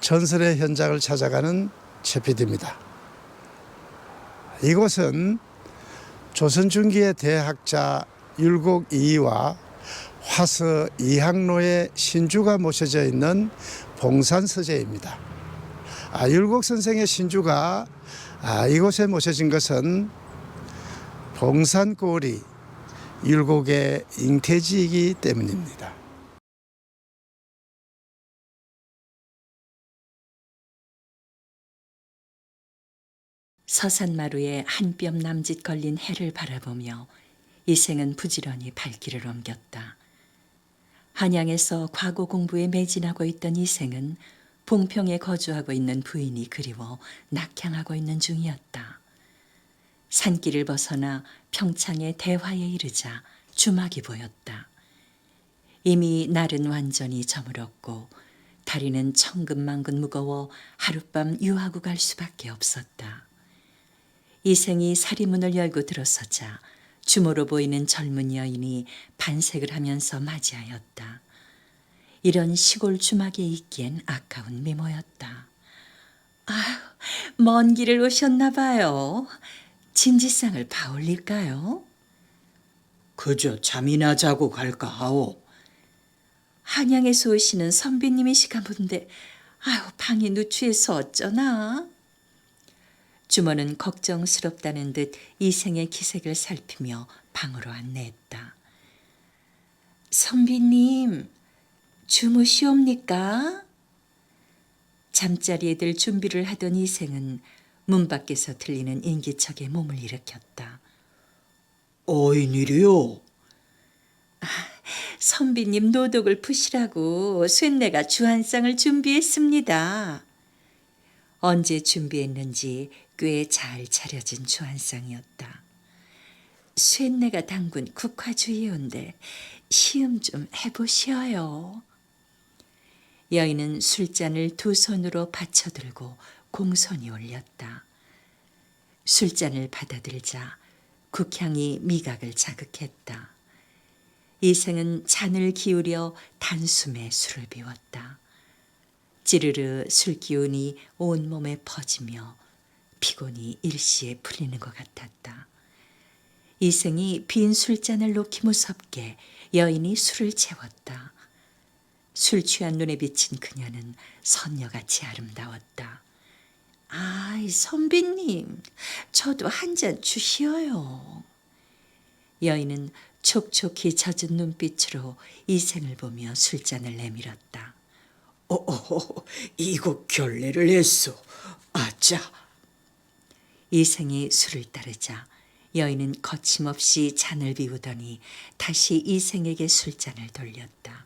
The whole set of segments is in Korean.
전설의 현장을 찾아가는 최PD입니다. 이곳은 조선 중기의 대학자 율곡 이이와 화서 이항로의 신주가 모셔져 있는 봉산서재입니다. 율곡 선생의 신주가 이곳에 모셔진 것은 봉산고리 율곡의 잉태지이기 때문입니다. 서산마루에 한 뼘 남짓 걸린 해를 바라보며 이생은 부지런히 발길을 옮겼다. 한양에서 과거 공부에 매진하고 있던 이생은 봉평에 거주하고 있는 부인이 그리워 낙향하고 있는 중이었다. 산길을 벗어나 평창의 대화에 이르자 주막이 보였다. 이미 날은 완전히 저물었고 다리는 천근만근 무거워 하룻밤 유하고 갈 수밖에 없었다. 이생이 사리문을 열고 들어서자 주모로 보이는 젊은 여인이 반색을 하면서 맞이하였다. 이런 시골 주막에 있기엔 아까운 미모였다. 아휴, 먼 길을 오셨나 봐요. 진지상을 봐올릴까요? 그저 잠이나 자고 갈까 하오. 한양에서 오시는 선비님이시가 본데 아유, 방이 누추해서 어쩌나? 주모는 걱정스럽다는 듯 이생의 기색을 살피며 방으로 안내했다. 선비님, 주무시옵니까? 잠자리에 들 준비를 하던 이생은 문 밖에서 들리는 인기척에 몸을 일으켰다. 어인일이요? 선비님 노독을 푸시라고 쇠내가 주한상을 준비했습니다. 언제 준비했는지 꽤 잘 차려진 주한상이었다. 쇠내가 담근 국화주의온데 시음 좀 해보시어요. 여인은 술잔을 두 손으로 받쳐들고 공손히 올렸다. 술잔을 받아들자 국향이 미각을 자극했다. 이생은 잔을 기울여 단숨에 술을 비웠다. 찌르르 술 기운이 온몸에 퍼지며 피곤이 일시에 풀리는 것 같았다. 이생이 빈 술잔을 놓기 무섭게 여인이 술을 채웠다. 술 취한 눈에 비친 그녀는 선녀같이 아름다웠다. 아이, 선비님, 저도 한 잔 주시어요. 여인은 촉촉히 젖은 눈빛으로 이생을 보며 술잔을 내밀었다. 이거 결례를 했소. 아짜. 이생이 술을 따르자 여인은 거침없이 잔을 비우더니 다시 이생에게 술잔을 돌렸다.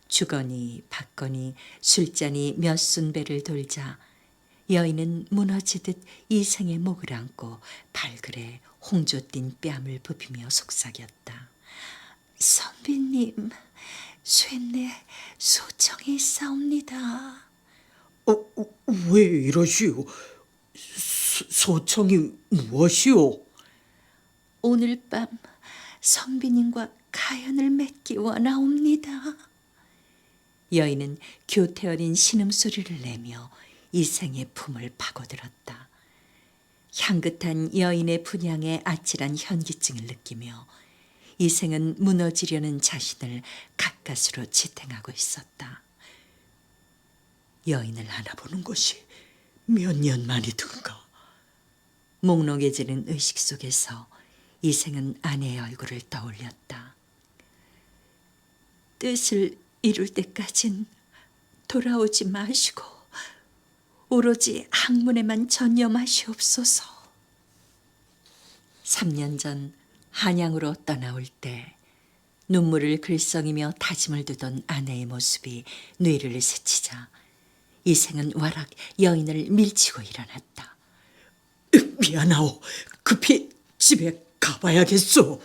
주거니 받거니 술잔이 몇 순배를 돌자 여인은 무너지듯 이생의 목을 안고 발그레 홍조 띤 뺨을 부비며 속삭였다. 선비님, 쇠내 소청이 있사옵니다. 왜 이러시오? 소청이 무엇이오? 오늘 밤 선비님과 가연을 맺기 원하옵니다. 여인은 교태 어린 신음소리를 내며 이생의 품을 파고들었다. 향긋한 여인의 분향에 아찔한 현기증을 느끼며 이생은 무너지려는 자신을 가까스로 지탱하고 있었다. 여인을 안아보는 것이 몇 년 만이든가. 몽롱해지는 의식 속에서 이생은 아내의 얼굴을 떠올렸다. 뜻을 이룰 때까진 돌아오지 마시고 오로지 학문에만 전념하시옵소서. 3년 전 한양으로 떠나올 때 눈물을 글썽이며 다짐을 두던 아내의 모습이 뇌를 스치자 이생은 와락 여인을 밀치고 일어났다. 미안하오. 급히 집에 가봐야겠소.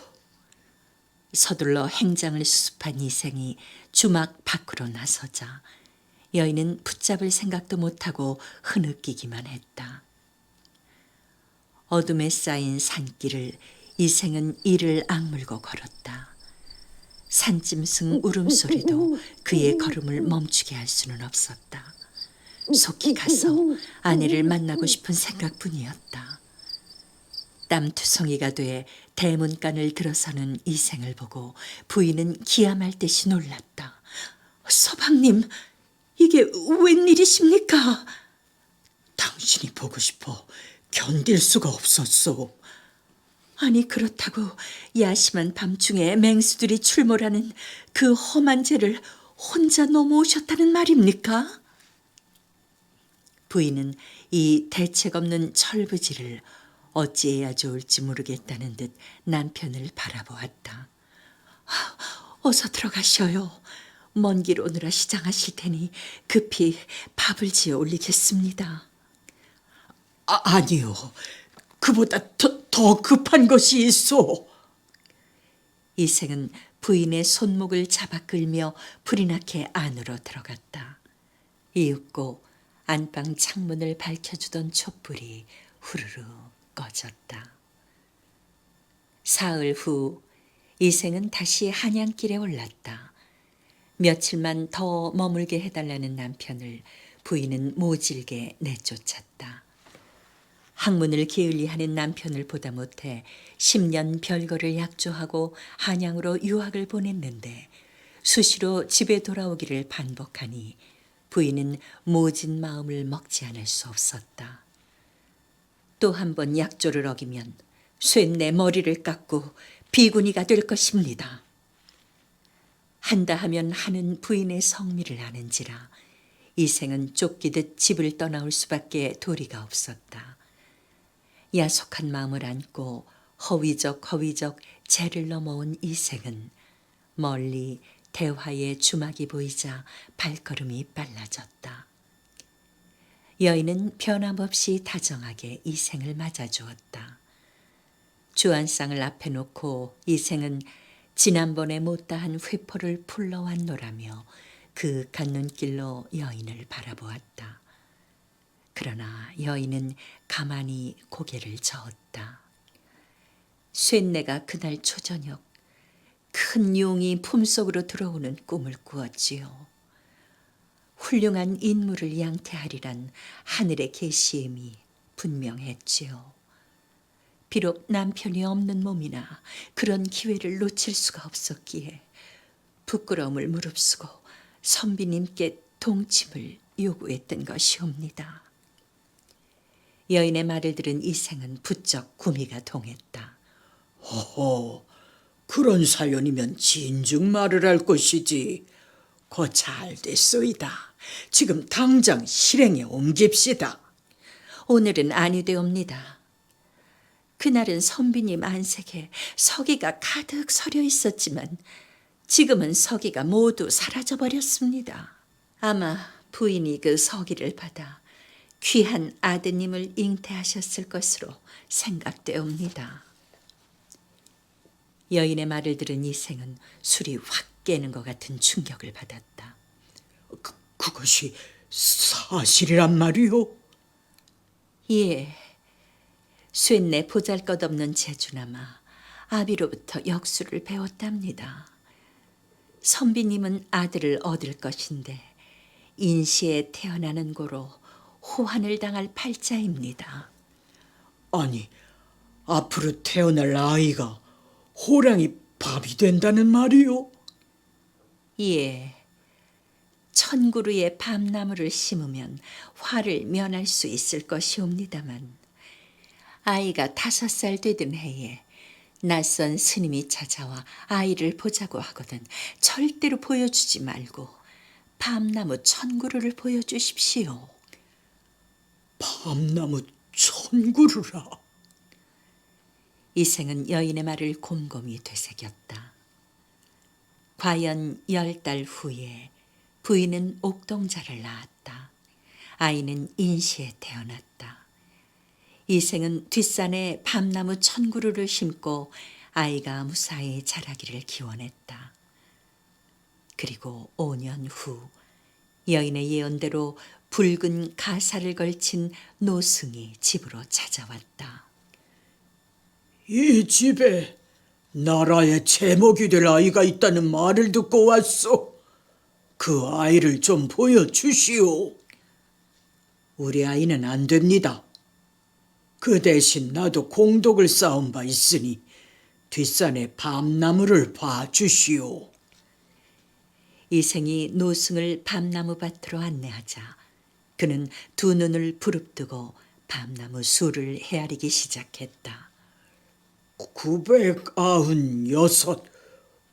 서둘러 행장을 수습한 이생이 주막 밖으로 나서자 여인은 붙잡을 생각도 못하고 흐느끼기만 했다. 어둠에 쌓인 산길을 이생은 이를 악물고 걸었다. 산짐승 울음소리도 그의 걸음을 멈추게 할 수는 없었다. 속히 가서 아내를 만나고 싶은 생각뿐이었다. 땀투성이가 돼 대문간을 들어서는 이생을 보고 부인은 기함할 듯이 놀랐다. 서방님, 이게 웬일이십니까? 당신이 보고 싶어 견딜 수가 없었소. 아니, 그렇다고 야심한 밤중에 맹수들이 출몰하는 그 험한 죄를 혼자 넘어오셨다는 말입니까? 부인은 이 대책 없는 철부지를 어찌해야 좋을지 모르겠다는 듯 남편을 바라보았다. 어서 들어가셔요. 먼 길 오느라 시장하실 테니 급히 밥을 지어 올리겠습니다. 아니요. 그보다 더 급한 것이 있어. 이생은 부인의 손목을 잡아 끌며 불이 나게 안으로 들어갔다. 이윽고 안방 창문을 밝혀주던 촛불이 후루룩 꺼졌다. 사흘 후 이생은 다시 한양길에 올랐다. 며칠만 더 머물게 해달라는 남편을 부인은 모질게 내쫓았다. 학문을 게을리하는 남편을 보다 못해 10년 별거를 약조하고 한양으로 유학을 보냈는데 수시로 집에 돌아오기를 반복하니 부인은 모진 마음을 먹지 않을 수 없었다. 또 한 번 약조를 어기면 쇠내 머리를 깎고 비구니가 될 것입니다. 한다 하면 하는 부인의 성미를 아는지라 이생은 쫓기듯 집을 떠나올 수밖에 도리가 없었다. 야속한 마음을 안고 허위적 죄를 넘어온 이생은 멀리 대화의 주막이 보이자 발걸음이 빨라졌다. 여인은 변함없이 다정하게 이생을 맞아주었다. 주안상을 앞에 놓고 이생은 지난번에 못다한 회포를 풀러왔노라며 그윽한 눈길로 여인을 바라보았다. 그러나 여인은 가만히 고개를 저었다. 쇠내가 그날 초저녁 큰 용이 품속으로 들어오는 꿈을 꾸었지요. 훌륭한 인물을 양태하리란 하늘의 계시음이 분명했지요. 비록 남편이 없는 몸이나 그런 기회를 놓칠 수가 없었기에 부끄러움을 무릅쓰고 선비님께 동침을 요구했던 것이옵니다. 여인의 말을 들은 이생은 부쩍 구미가 동했다. 허허, 그런 사연이면 진즉 말을 할 것이지. 거 잘 됐소이다. 지금 당장 실행에 옮깁시다. 오늘은 아니되옵니다. 그날은 선비님 안색에 서기가 가득 서려 있었지만 지금은 서기가 모두 사라져 버렸습니다. 아마 부인이 그 서기를 받아 귀한 아드님을 잉태하셨을 것으로 생각되옵니다. 여인의 말을 들은 이생은 술이 확 깨는 것 같은 충격을 받았다. 그것이 사실이란 말이오? 예, 쇠내 보잘것없는 재주나마 아비로부터 역술을 배웠답니다. 선비님은 아들을 얻을 것인데 인시에 태어나는 고로 호환을 당할 팔자입니다. 아니, 앞으로 태어날 아이가 호랑이 밥이 된다는 말이오? 예, 천구루의 밤나무를 심으면 화를 면할 수 있을 것이옵니다만 아이가 5살 되던 해에 낯선 스님이 찾아와 아이를 보자고 하거든 절대로 보여주지 말고 밤나무 천구루를 보여주십시오. 밤나무 천구루라. 이생은 여인의 말을 곰곰이 되새겼다. 과연 10달 후에 부인은 옥동자를 낳았다. 아이는 인시에 태어났다. 이생은 뒷산에 밤나무 천구루를 심고 아이가 무사히 자라기를 기원했다. 그리고 5년 후 여인의 예언대로 붉은 가사를 걸친 노승이 집으로 찾아왔다. 이 집에 나라의 제목이 될 아이가 있다는 말을 듣고 왔소. 그 아이를 좀 보여주시오. 우리 아이는 안 됩니다. 그 대신 나도 공덕을 쌓은 바 있으니 뒷산의 밤나무를 봐주시오. 이생이 노승을 밤나무 밭으로 안내하자 그는 두 눈을 부릅뜨고 밤나무 수를 헤아리기 시작했다. 996,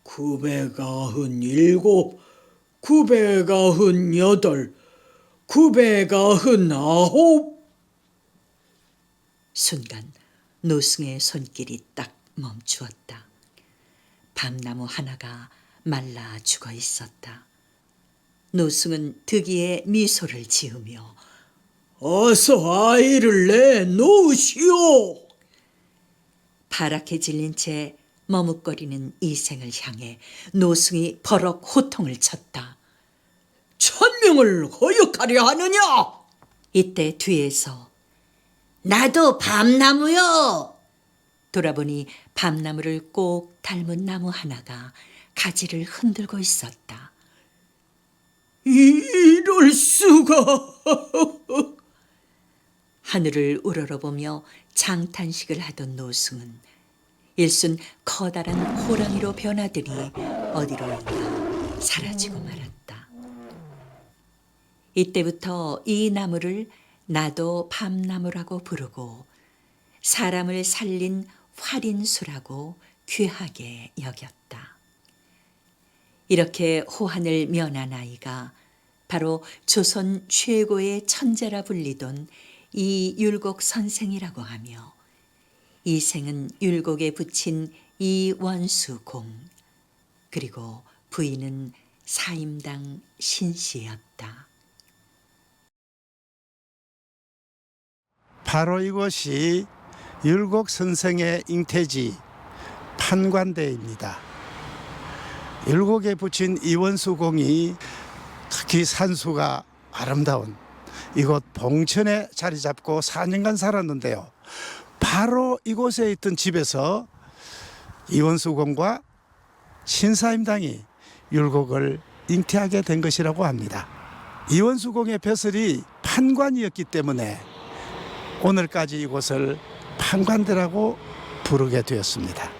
997, 998, 999. 순간 노승의 손길이 딱 멈추었다. 밤나무 하나가 말라 죽어 있었다. 노승은 득이의 미소를 지으며 어서 아이를 내놓으시오. 파랗게 질린 채 머뭇거리는 이생을 향해 노승이 버럭 호통을 쳤다. 천명을 허역하려 하느냐? 이때 뒤에서 나도 밤나무요. 돌아보니 밤나무를 꼭 닮은 나무 하나가 가지를 흔들고 있었다. 이럴 수가. 하늘을 우러러보며 장탄식을 하던 노승은 일순 커다란 호랑이로 변하더니 어디로인가 사라지고 말았다. 이때부터 이 나무를 나도 밤나무라고 부르고 사람을 살린 활인수라고 귀하게 여겼다. 이렇게 호환을 면한 아이가 바로 조선 최고의 천재라 불리던 이율곡 선생이라고 하며 이생은 율곡에 붙인 이원수공 그리고 부인은 사임당 신씨였다. 바로 이곳이 율곡 선생의 잉태지 판관대입니다. 율곡에 붙인 이원수공이 특히 산수가 아름다운 이곳 봉천에 자리 잡고 4년간 살았는데요. 바로 이곳에 있던 집에서 이원수공과 신사임당이 율곡을 잉태하게 된 것이라고 합니다. 이원수공의 벼슬이 판관이었기 때문에 오늘까지 이곳을 판관대라고 부르게 되었습니다.